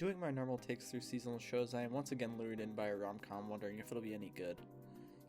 Doing my normal takes through seasonal shows, I am once again lured in by a rom-com, wondering if it'll be any good.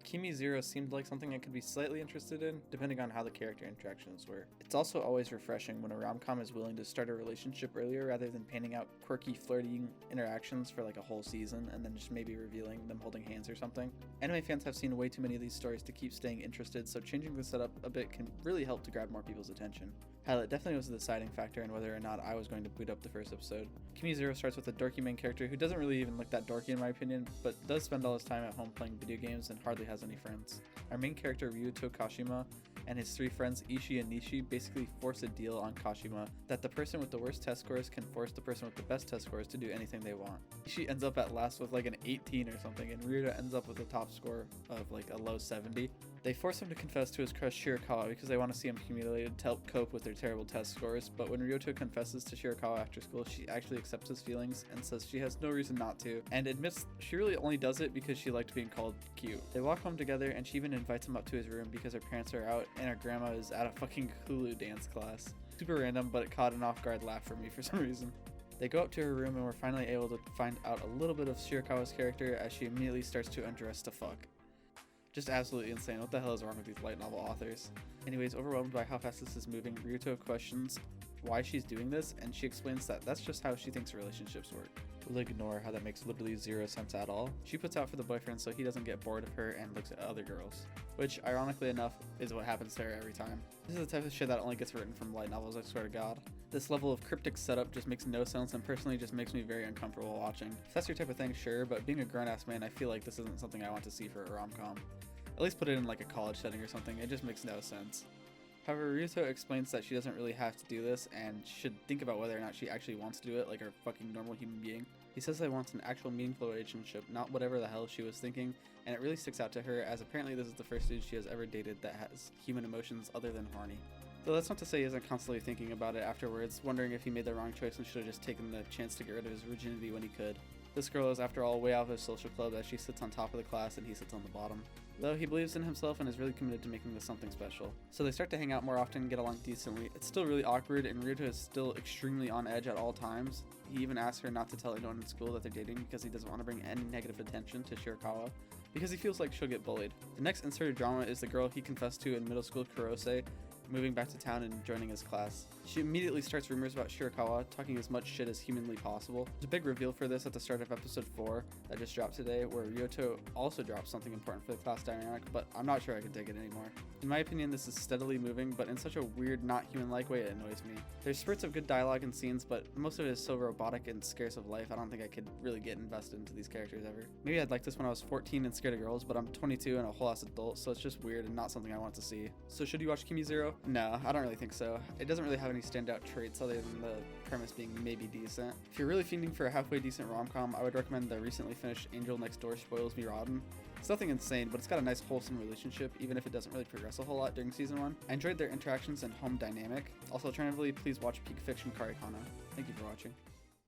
Kimizero seemed like something I could be slightly interested in, depending on how the character interactions were. It's also always refreshing when a rom-com is willing to start a relationship earlier rather than painting out quirky, flirty interactions for like a whole season and then just maybe revealing them holding hands or something. Anime fans have seen way too many of these stories to keep staying interested, so changing the setup a bit can really help to grab more people's attention. Hell, it definitely was the deciding factor in whether or not I was going to boot up the first episode. Kimizero starts with a dorky main character who doesn't really even look that dorky in my opinion, but does spend all his time at home playing video games and hardly has any friends. Our main character Ryuto Kashima and his three friends Ishii and Nishi basically force a deal on Kashima that the person with the worst test scores can force the person with the best test scores to do anything they want. Ishii ends up at last with like an 18 or something, and Ryuto ends up with a top score of like a low 70. They force him to confess to his crush Shirakawa because they want to see him humiliated to help cope with their terrible test scores, but when Ryuto confesses to Shirakawa after school, she actually accepts his feelings and says she has no reason not to, and admits she really only does it because she liked being called cute. They walk home together and she even invites him up to his room because her parents are out and her grandma is at a fucking Hulu dance class. Super random, but it caught an off-guard laugh for me for some reason. They go up to her room and we're finally able to find out a little bit of Shirakawa's character as she immediately starts to undress to fuck. Just absolutely insane. What the hell is wrong with these light novel authors? Anyways, overwhelmed by how fast this is moving, Ryuto questions why she's doing this, and she explains that that's just how she thinks relationships work. We'll ignore how that makes literally zero sense at all. She puts out for the boyfriend so he doesn't get bored of her and looks at other girls, which ironically enough is what happens to her every time. This is the type of shit that only gets written from light novels, I swear to god. This level of cryptic setup just makes no sense and personally just makes me very uncomfortable watching. If that's your type of thing, sure, but being a grown-ass man, I feel like this isn't something I want to see for a rom-com. At least put it in like a college setting or something, it just makes no sense. However, Ryuto explains that she doesn't really have to do this and should think about whether or not she actually wants to do it like a fucking normal human being. He says that he wants an actual meaningful relationship, not whatever the hell she was thinking, and it really sticks out to her as apparently this is the first dude she has ever dated that has human emotions other than horny. Though that's not to say he isn't constantly thinking about it afterwards, wondering if he made the wrong choice and should have just taken the chance to get rid of his virginity when he could. This girl is after all way out of his social club as she sits on top of the class and he sits on the bottom. Though he believes in himself and is really committed to making this something special. So they start to hang out more often and get along decently. It's still really awkward and Ryuto is still extremely on edge at all times. He even asks her not to tell anyone in school that they're dating because he doesn't want to bring any negative attention to Shirakawa, because he feels like she'll get bullied. The next inserted drama is the girl he confessed to in middle school, Kurose, moving back to town and joining his class. She immediately starts rumors about Shirakawa, talking as much shit as humanly possible. There's a big reveal for this at the start of episode 4 that just dropped today, where Ryuto also drops something important for the class dynamic, but I'm not sure I can take it anymore. In my opinion, this is steadily moving, but in such a weird, not human-like way it annoys me. There's spurts of good dialogue and scenes, but most of it is so robotic and scarce of life, I don't think I could really get invested into these characters ever. Maybe I'd like this when I was 14 and scared of girls, but I'm 22 and a whole ass adult, so it's just weird and not something I want to see. So should you watch Kimizero? No, I don't really think so. It doesn't really have any standout traits other than the premise being maybe decent. If you're really fiending for a halfway decent rom-com, I would recommend the recently finished Angel Next Door Spoils Me Rotten. It's nothing insane, but it's got a nice wholesome relationship, even if it doesn't really progress a whole lot during season 1. I enjoyed their interactions and home dynamic. Also, alternatively, please watch Peak Fiction Karikana. Thank you for watching.